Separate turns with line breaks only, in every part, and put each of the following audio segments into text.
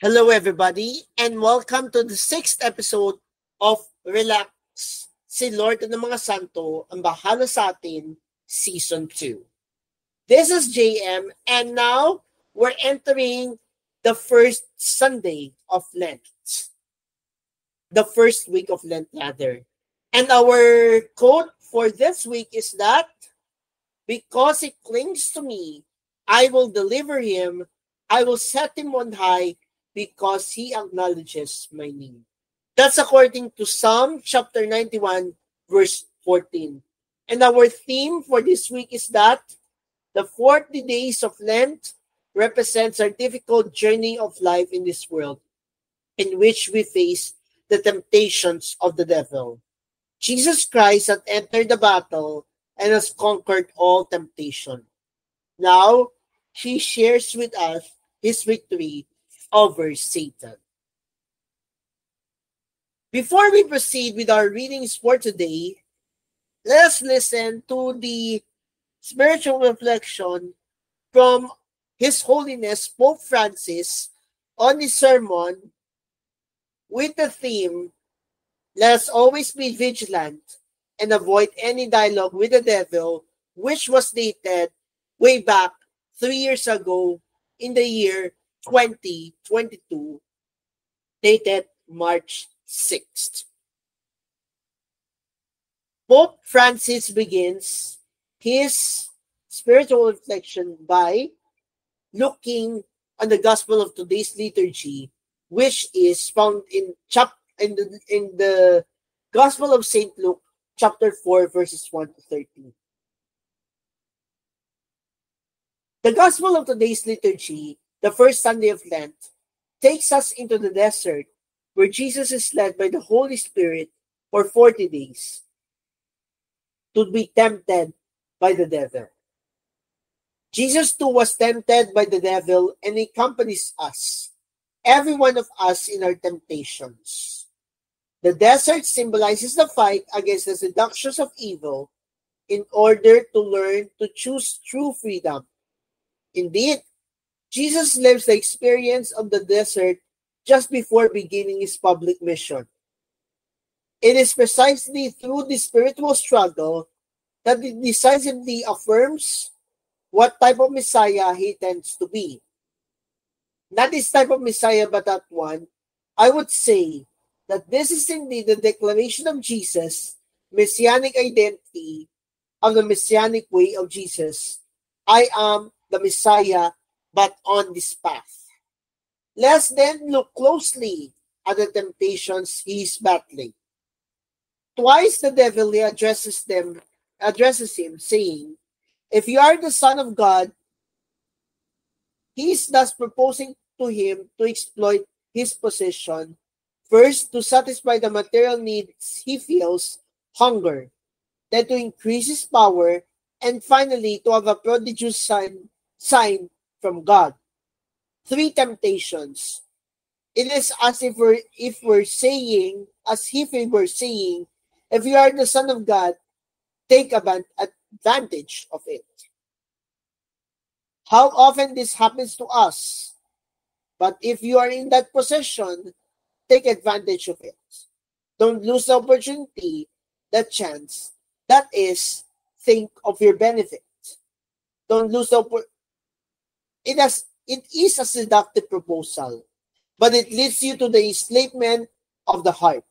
Hello, everybody, and welcome to the sixth episode of Relax. Si Lord ng mga Santo ang bahala sa atin, Season 2. This is JM, and now we're entering the first Sunday of Lent. The first week of Lent, rather. And our quote for this week is that, because he clings to me, I will deliver him, I will set him on high, because he acknowledges my name. That's according to Psalm chapter 91, verse 14. And our theme for this week is that the 40 days of Lent represents our difficult journey of life in this world, in which we face the temptations of the devil. Jesus Christ had entered the battle and has conquered all temptation. Now, he shares with us his victory over Satan. Before we proceed with our readings for today, let us listen to the spiritual reflection from His Holiness Pope Francis on his sermon with the theme, "Let us always be vigilant and avoid any dialogue with the devil," which was dated way back 3 years ago in the year 2022, dated March 6th. Pope Francis begins his spiritual reflection by looking on the Gospel of today's liturgy, which is found in the Gospel of St. Luke, chapter 4, verses 1 to 13. The Gospel of today's liturgy, the first Sunday of Lent, takes us into the desert where Jesus is led by the Holy Spirit for 40 days to be tempted by the devil. Jesus too was tempted by the devil and he accompanies us, every one of us, in our temptations. The desert symbolizes the fight against the seductions of evil in order to learn to choose true freedom. Indeed, Jesus lives the experience of the desert just before beginning his public mission. It is precisely through this spiritual struggle that he decisively affirms what type of Messiah he tends to be. Not this type of Messiah, but that one. I would say that this is indeed the declaration of Jesus' messianic identity, of the messianic way of Jesus. I am the Messiah, but on this path. Let's then look closely at the temptations he is battling. Twice the devil addresses him, saying, "If you are the Son of God," he is thus proposing to him to exploit his position, first to satisfy the material needs he feels, hunger, then to increase his power, and finally to have a prodigious sign from God. 3 temptations. It is as if we're saying, if you are the Son of God, take advantage of it. How often this happens to us? But if you are in that position, take advantage of it. Don't lose the opportunity, that chance. That is, think of your benefit. Don't lose the opportunity. It is a seductive proposal, but it leads you to the enslavement of the heart.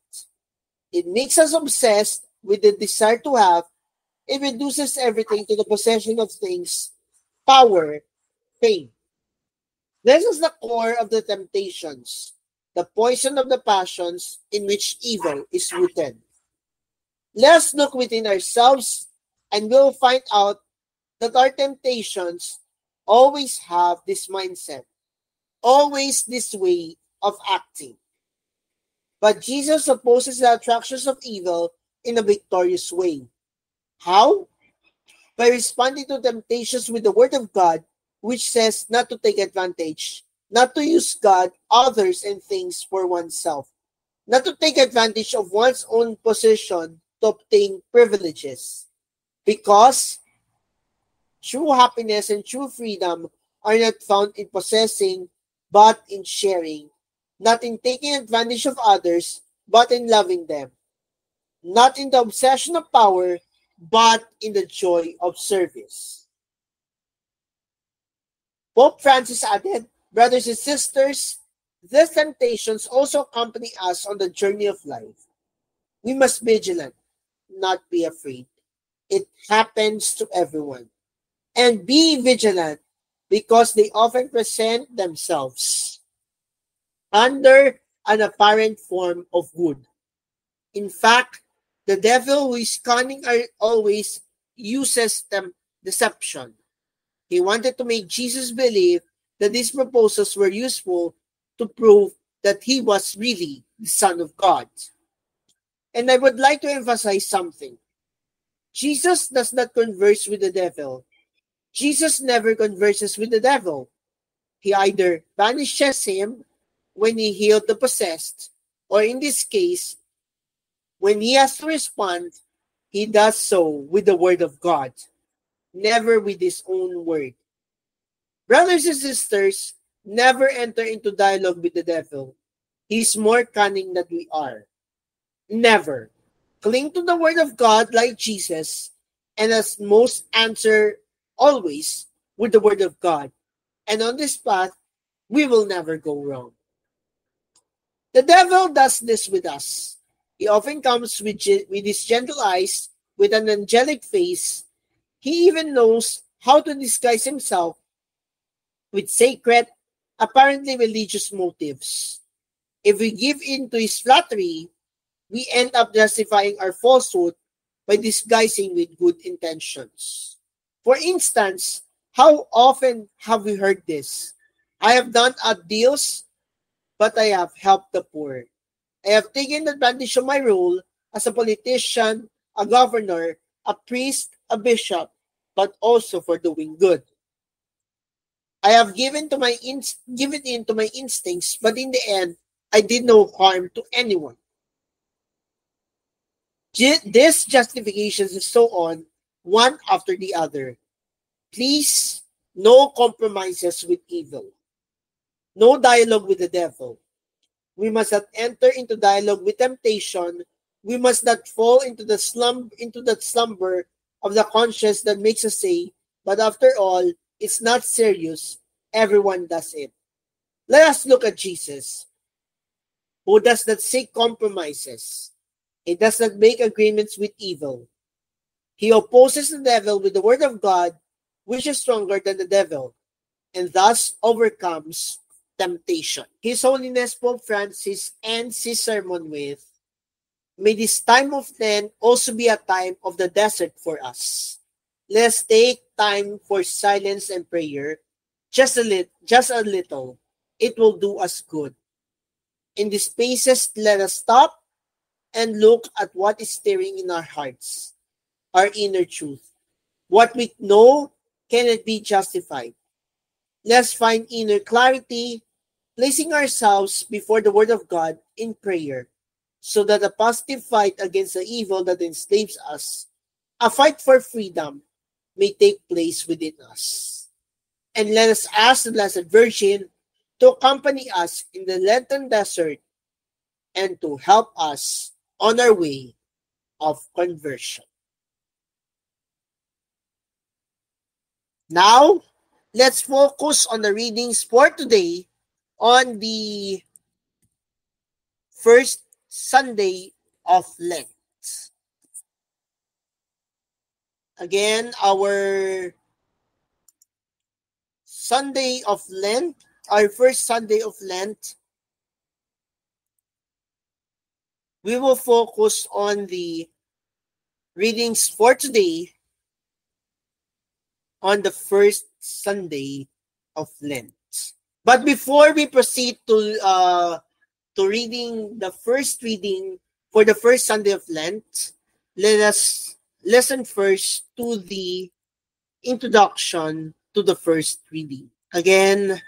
It makes us obsessed with the desire to have. It reduces everything to the possession of things, power, fame. This is the core of the temptations, the poison of the passions in which evil is rooted. Let's look within ourselves and we'll find out that our temptations always have this mindset, always this way of acting. But Jesus opposes the attractions of evil in a victorious way. How? By responding to temptations with the Word of God, which says not to take advantage, not to use God, others, and things for oneself, not to take advantage of one's own position to obtain privileges. Because true happiness and true freedom are not found in possessing, but in sharing not in taking advantage of others, but in loving them, not in the obsession of power, but in the joy of service. Pope Francis added, brothers and sisters, these temptations also accompany us on the journey of life. We must be vigilant, not be afraid. It happens to everyone. And be vigilant because they often present themselves under an apparent form of good. In fact, the devil who is cunning always uses deception. He wanted to make Jesus believe that these proposals were useful to prove that he was really the Son of God. And I would like to emphasize something. Jesus does not converse with the devil. Jesus never converses with the devil. He either banishes him when he healed the possessed, or in this case, when he has to respond, he does so with the word of God, never with his own word. Brothers and sisters, never enter into dialogue with the devil. He is more cunning than we are. Never. Cling to the word of God like Jesus, and as most answer always with the word of God. And on this path, we will never go wrong. The devil does this with us. He often comes with his gentle eyes, with an angelic face. He even knows how to disguise himself with sacred, apparently religious motives. If we give in to his flattery, we end up justifying our falsehood by disguising with good intentions. For instance, how often have we heard this? I have done odd deals, but I have helped the poor. I have taken advantage of my role as a politician, a governor, a priest, a bishop, but also for doing good. I have given in to my instincts, but in the end, I did no harm to anyone. These justifications and so on, one after the other. Please, no compromises with evil. No dialogue with the devil. We must not enter into dialogue with temptation. We must not fall into that slumber of the conscience that makes us say, but after all, it's not serious. Everyone does it. Let us look at Jesus, who does not seek compromises. He does not make agreements with evil. He opposes the devil with the word of God, which is stronger than the devil, and thus overcomes temptation. His Holiness Pope Francis ends his sermon with, may this time of Lent also be a time of the desert for us. Let's take time for silence and prayer, just a little. It will do us good. In these spaces, let us stop and look at what is stirring in our hearts, our inner truth. What we know cannot be justified. Let's find inner clarity, placing ourselves before the Word of God in prayer, so that a positive fight against the evil that enslaves us, a fight for freedom, may take place within us. And let us ask the Blessed Virgin to accompany us in the Lenten desert and to help us on our way of conversion. Now, let's focus on the readings for today on the first Sunday of Lent. Again, our Sunday of Lent, our first Sunday of Lent, we will focus on the readings for today on the first Sunday of Lent. But before we proceed to reading the first reading for the first Sunday of Lent, let us listen first to the introduction to the first reading. Again,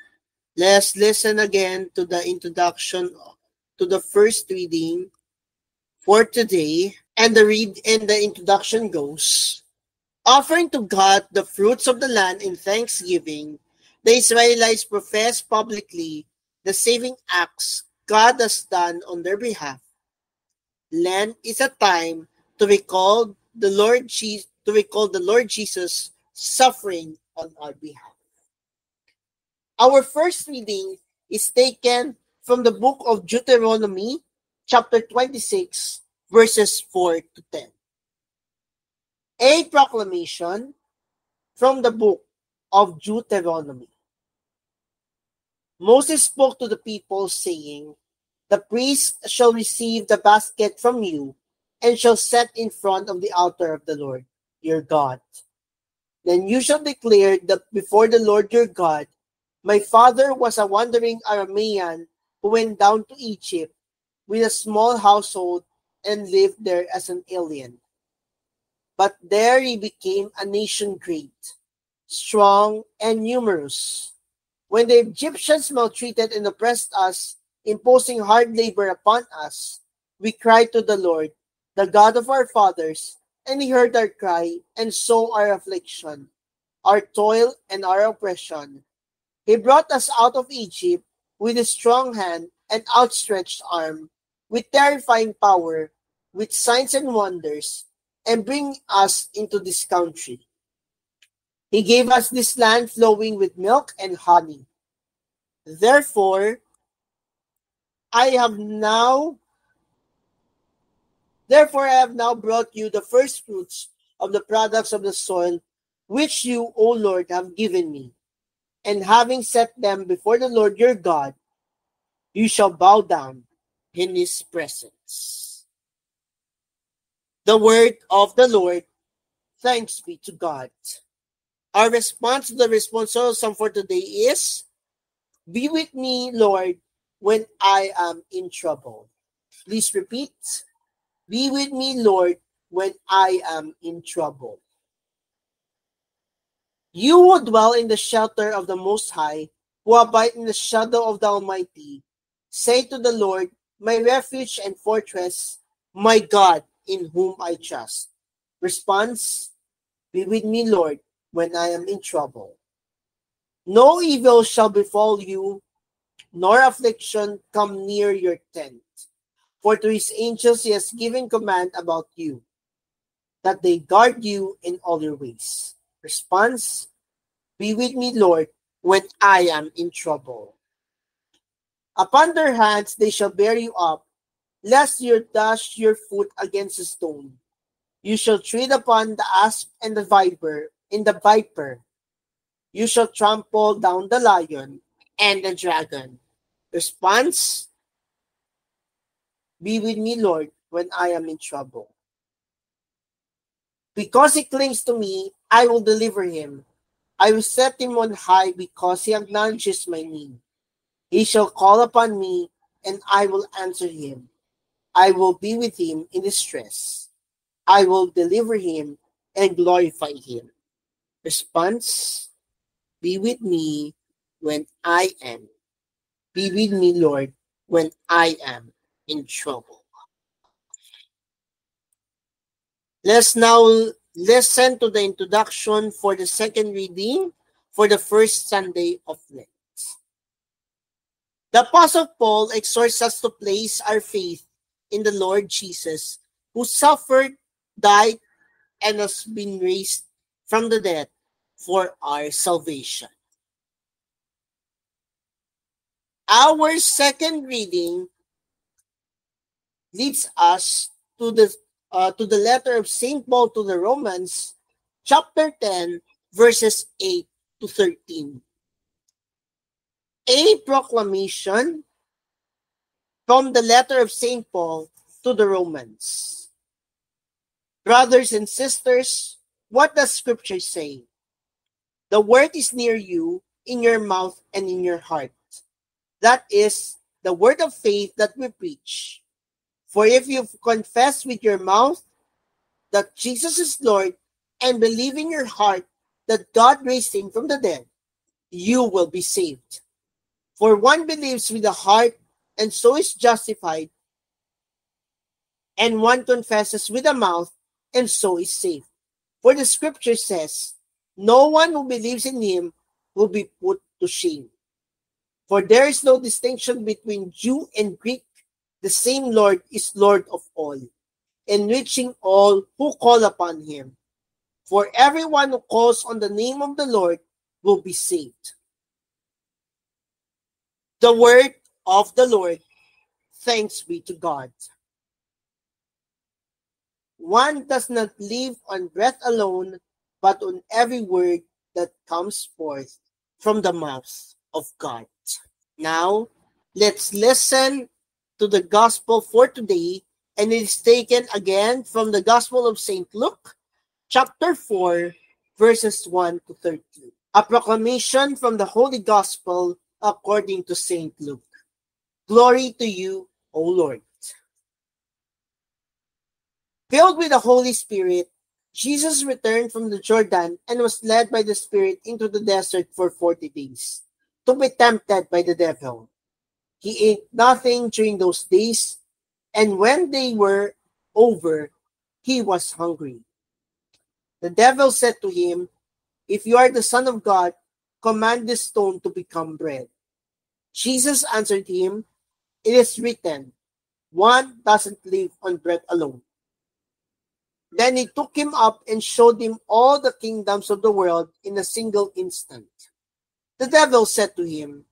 let's listen again to the introduction to the first reading for today. And the introduction goes, offering to God the fruits of the land in thanksgiving, the Israelites professed publicly the saving acts God has done on their behalf. Lent is a time to recall the Lord Jesus' suffering on our behalf. Our first reading is taken from the book of Deuteronomy, chapter 26, verses 4 to 10. A proclamation from the book of Deuteronomy. Moses spoke to the people, saying, "The priest shall receive the basket from you, and shall set in front of the altar of the Lord, your God. Then you shall declare that before the Lord your God, my father was a wandering Aramean who went down to Egypt with a small household and lived there as an alien. But there he became a nation great, strong, and numerous. When the Egyptians maltreated and oppressed us, imposing hard labor upon us, we cried to the Lord, the God of our fathers, and he heard our cry and saw our affliction, our toil, and our oppression. He brought us out of Egypt with a strong hand and outstretched arm, with terrifying power, with signs and wonders, and bring us into this country. He gave us this land flowing with milk and honey. Therefore, I have now brought you the first fruits of the products of the soil, which you, O Lord, have given me. And having set them before the Lord your God, you shall bow down in his presence." The word of the Lord. Thanks be to God. Our response to the responsorial psalm for today is, "Be with me, Lord, when I am in trouble." Please repeat. Be with me, Lord, when I am in trouble. You who dwell in the shelter of the Most High, who abide in the shadow of the Almighty, say to the Lord, my refuge and fortress, my God, in whom I trust. Response, be with me, Lord, when I am in trouble. No evil shall befall you, nor affliction come near your tent. For to his angels he has given command about you, that they guard you in all your ways. Response, be with me, Lord, when I am in trouble. Upon their hands they shall bear you up, lest you dash your foot against a stone. You shall tread upon the asp and the viper. You shall trample down the lion and the dragon. Response, be with me, Lord, when I am in trouble. Because he clings to me, I will deliver him. I will set him on high because he acknowledges my name. He shall call upon me, and I will answer him. I will be with him in distress. I will deliver him and glorify him. Response, be with me when I am. Be with me, Lord, when I am in trouble. Let's now listen to the introduction for the second reading for the first Sunday of Lent. The Apostle Paul exhorts us to place our faith in the Lord Jesus, who suffered, died, and has been raised from the dead for our salvation. Our second reading leads us to the letter of St. Paul to the Romans, chapter 10, verses 8 to 13. A proclamation from the letter of St. Paul to the Romans. Brothers and sisters, what does Scripture say? The word is near you, in your mouth and in your heart. That is the word of faith that we preach. For if you confess with your mouth that Jesus is Lord and believe in your heart that God raised him from the dead, you will be saved. For one believes with the heart and so is justified, and one confesses with the mouth and so is saved. For the Scripture says, no one who believes in him will be put to shame. For there is no distinction between Jew and Greek. The same Lord is Lord of all, enriching all who call upon him. For everyone who calls on the name of the Lord will be saved. The word of the Lord. Thanks be to God. One does not live on bread alone, but on every word that comes forth from the mouth of God. Now, let's listen to the gospel for today, and it is taken again from the Gospel of St. Luke, chapter 4, verses 1 to 13. A proclamation from the Holy Gospel according to St. Luke. Glory to you, O Lord. Filled with the Holy Spirit, Jesus returned from the Jordan and was led by the Spirit into the desert for 40 days to be tempted by the devil. He ate nothing during those days, and when they were over, he was hungry. The devil said to him, "If you are the Son of God, command this stone to become bread." Jesus answered him, "It is written, one doesn't live on bread alone." Then he took him up and showed him all the kingdoms of the world in a single instant. The devil said to him,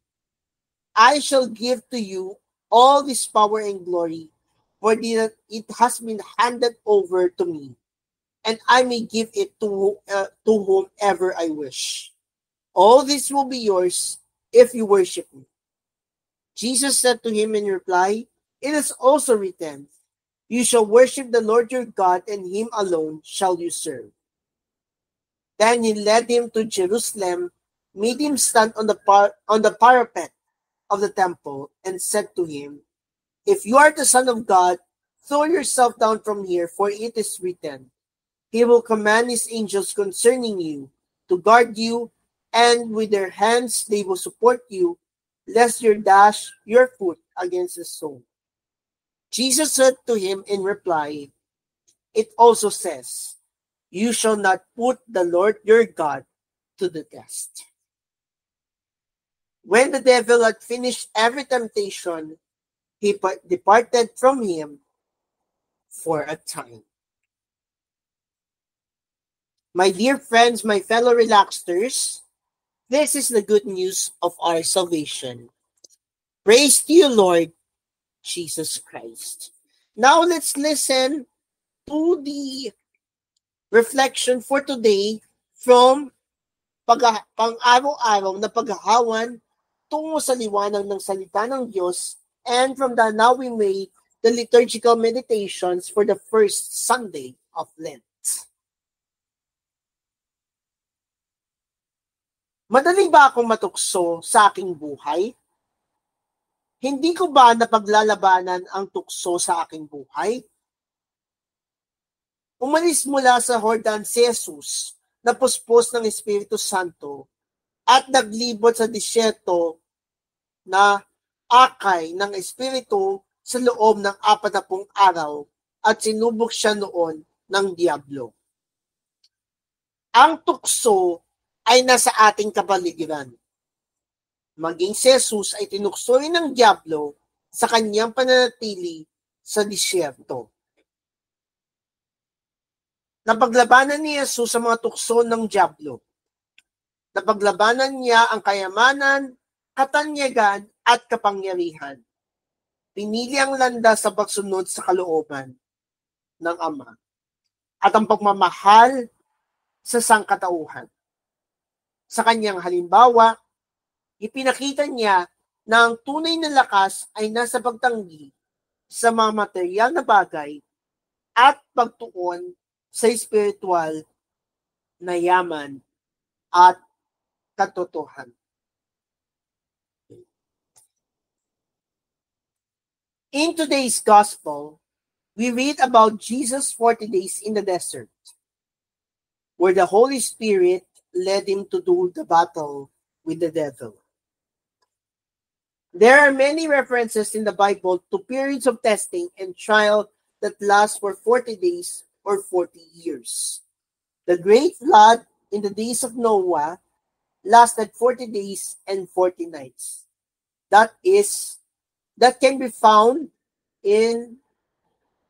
"I shall give to you all this power and glory, for it has been handed over to me, and I may give it to whomever I wish. All this will be yours if you worship me." Jesus said to him in reply, "It is also written, you shall worship the Lord your God, and him alone shall you serve." Then he led him to Jerusalem, made him stand on the parapet of the temple, and said to him, "If you are the Son of God, throw yourself down from here, for it is written, he will command his angels concerning you, to guard you, and with their hands they will support you, lest you dash your foot against a stone." Jesus said to him in reply, "It also says, you shall not put the Lord your God to the test." When the devil had finished every temptation, he departed from him for a time. My dear friends, my fellow relaxers, this is the good news of our salvation. Praise to you, Lord Jesus Christ. Now let's listen to the reflection for today from pang-araw-araw na paghahawan tungo sa liwanag ng salita ng Diyos, and from the Now We May, the liturgical meditations for the first Sunday of Lent. Madali ba akong matukso sa aking buhay? Hindi ko ba napaglalabanan ang tukso sa aking buhay? Umalis mula sa Jordan si Jesus, na puspos ng Espiritu Santo, at naglibot sa disyerto na akay ng Espiritu sa loob ng 40 araw, at sinubok siya noon ng Diablo. Ang tukso ay nasa ating kapaligiran. Maging si Jesus ay tinukso rin ng Diablo sa kanyang pananatili sa disyerto. Napaglabanan ni Jesus sa mga tukso ng Diablo. Napaglabanan niya ang kayamanan, katanyagan, at kapangyarihan. Pinili ang landas sa pagsunod sa kalooban ng Ama at ang pagmamahal sa sangkatauhan. Sa kanyang halimbawa, ipinakita niya na ang tunay na lakas ay nasa pagtanggi sa mga material na bagay at pagtuon sa espiritual na yaman at katotohanan. In today's gospel, we read about Jesus' 40 days in the desert, where the Holy Spirit led him to do the battle with the devil. There are many references in the Bible to periods of testing and trial that last for 40 days or 40 years. The great flood in the days of Noah lasted 40 days and 40 nights. That can be found in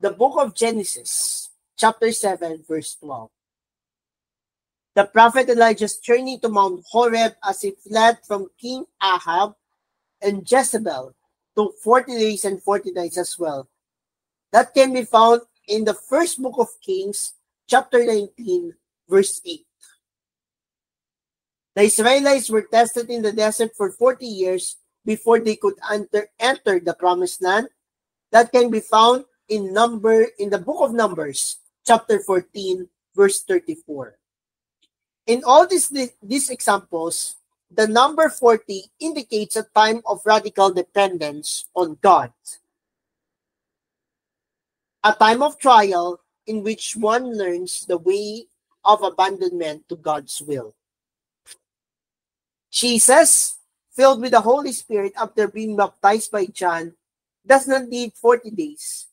the book of Genesis, chapter 7, verse 12. The prophet Elijah's journey to Mount Horeb as he fled from King Ahab and Jezebel took 40 days and 40 nights as well. That can be found in the first book of Kings, chapter 19, verse 8. The Israelites were tested in the desert for 40 years before they could enter the promised land. That can be found in the book of Numbers, chapter 14, verse 34. In all these examples, the number 40 indicates a time of radical dependence on God. A time of trial in which one learns the way of abandonment to God's will. Jesus, filled with the Holy Spirit after being baptized by John, does not need 40 days,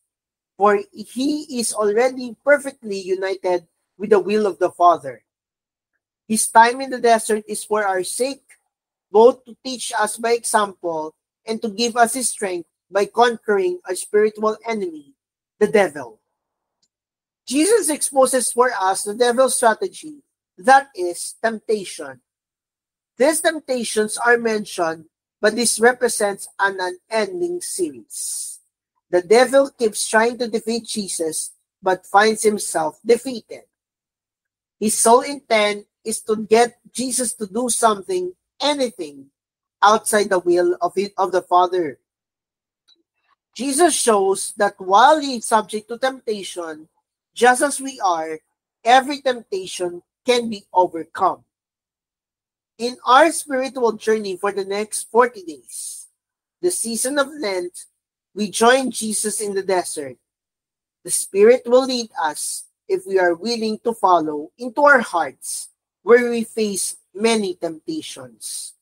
for he is already perfectly united with the will of the Father. His time in the desert is for our sake, both to teach us by example and to give us his strength by conquering our spiritual enemy, the devil. Jesus exposes for us the devil's strategy, that is, temptation. These temptations are mentioned, but this represents an unending series. The devil keeps trying to defeat Jesus, but finds himself defeated. His sole intent is to get Jesus to do something, anything, outside the will of the Father. Jesus shows that while he is subject to temptation, just as we are, every temptation can be overcome. In our spiritual journey for the next 40 days, the season of Lent, we join Jesus in the desert. The Spirit will lead us if we are willing to follow into our hearts where we face many temptations.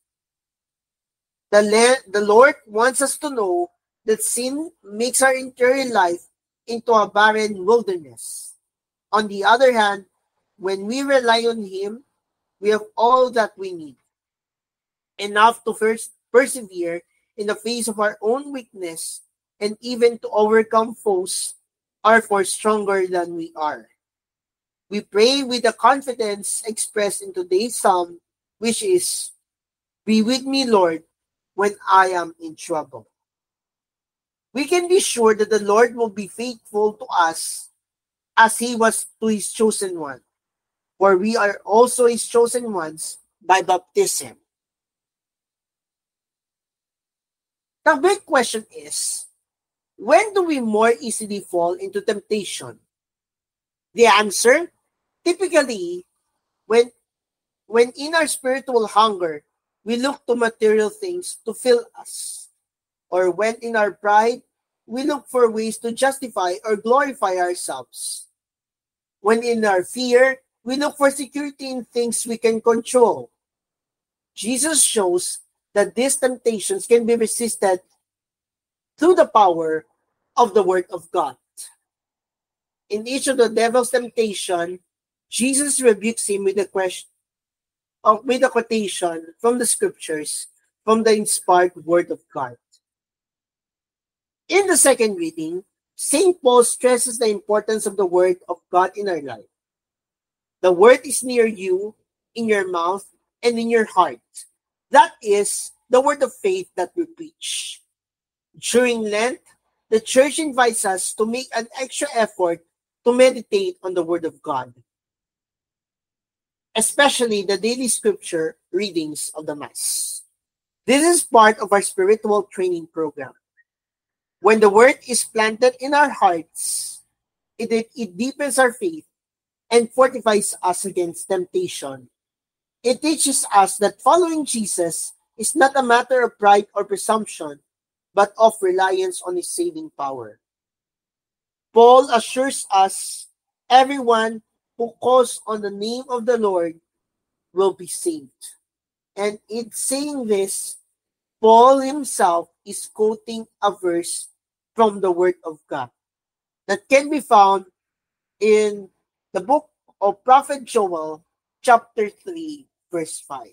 The Lord wants us to know that sin makes our interior life into a barren wilderness. On the other hand, when we rely on Him, we have all that we need. Enough to first persevere in the face of our own weakness and even to overcome foes are far stronger than we are. We pray with the confidence expressed in today's psalm, which is, "Be with me, Lord, when I am in trouble." We can be sure that the Lord will be faithful to us as He was to His chosen one, for we are also His chosen ones by baptism. The big question is, when do we more easily fall into temptation? The answer, typically, when in our spiritual hunger, we look to material things to fill us. Or when in our pride, we look for ways to justify or glorify ourselves. When in our fear, we look for security in things we can control. Jesus shows that these temptations can be resisted through the power of the Word of God. In each of the devil's temptation, Jesus rebukes him with a quotation from the scriptures, from the inspired Word of God. In the second reading, St. Paul stresses the importance of the Word of God in our life. The Word is near you, in your mouth, and in your heart. That is the word of faith that we preach. During Lent, the Church invites us to make an extra effort to meditate on the Word of God, especially the daily scripture readings of the Mass. This is part of our spiritual training program. When the Word is planted in our hearts, it deepens our faith and fortifies us against temptation. It teaches us that following Jesus is not a matter of pride or presumption, but of reliance on His saving power. Paul assures us, everyone who calls on the name of the Lord will be saved. And in saying this, Paul himself is quoting a verse from the Word of God that can be found in the book of Prophet Joel, chapter 3, verse 5.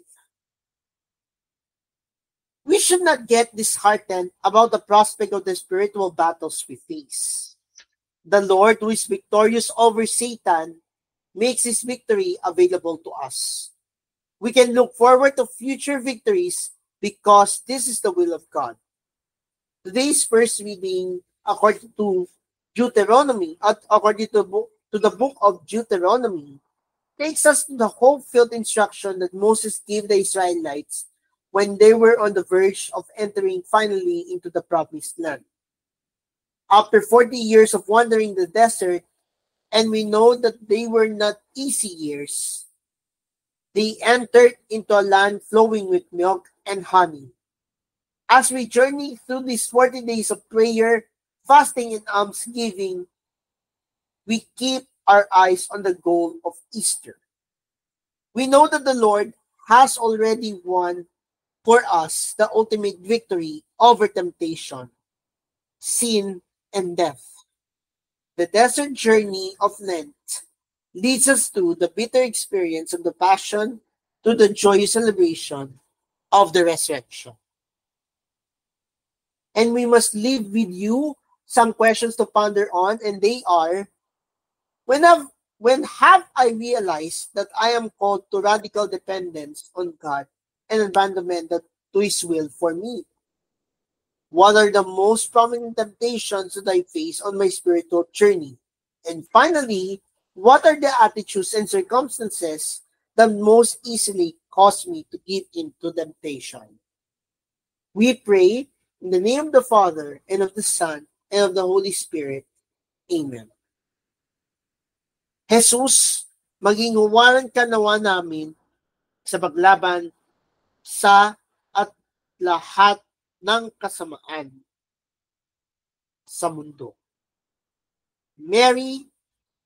We should not get disheartened about the prospect of the spiritual battles we face. The Lord, who is victorious over Satan, makes his victory available to us. We can look forward to future victories because this is the will of God. Today's first reading, according to Deuteronomy, according to the book of Deuteronomy, takes us to the hope-filled instruction that Moses gave the Israelites when they were on the verge of entering finally into the promised land. After 40 years of wandering the desert, and we know that they were not easy years, they entered into a land flowing with milk and honey. As we journey through these 40 days of prayer, fasting, and almsgiving, we keep our eyes on the goal of Easter. We know that the Lord has already won for us the ultimate victory over temptation, sin, and death. The desert journey of Lent leads us to the bitter experience of the Passion to the joyous celebration of the resurrection. And we must leave with you some questions to ponder on, and they are, when have I realized that I am called to radical dependence on God and abandonment to His will for me? What are the most prominent temptations that I face on my spiritual journey? And finally, what are the attitudes and circumstances that most easily cause me to give in to temptation? We pray in the name of the Father, and of the Son, and of the Holy Spirit. Amen. Jesus, maging huwaran ka nawa namin sa paglaban sa at lahat ng kasamaan sa mundo. Mary,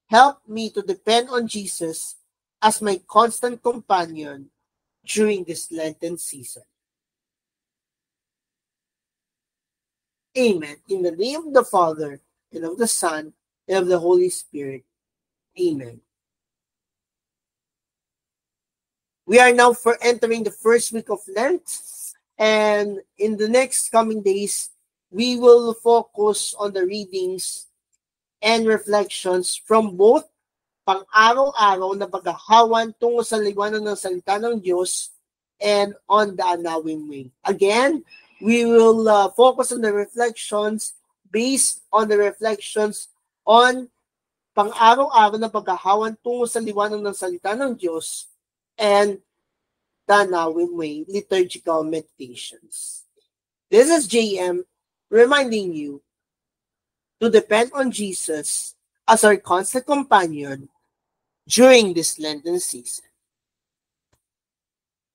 help me to depend on Jesus as my constant companion during this Lenten season. Amen. In the name of the Father, and of the Son, and of the Holy Spirit. Amen. We are now entering the first week of Lent, and in the next coming days, we will focus on the readings and reflections from both pang-araw-araw na paghahawan tungo sa liwanag ng salita ng Diyos and on the Annawing Way. Again, we will focus on the reflections based on the reflections on pang-araw-araw na paghahawan tungo sa liwanag ng salita ng Diyos and the Annawing Way liturgical meditations. This is JM reminding you to depend on Jesus as our constant companion during this Lenten season.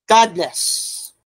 God bless.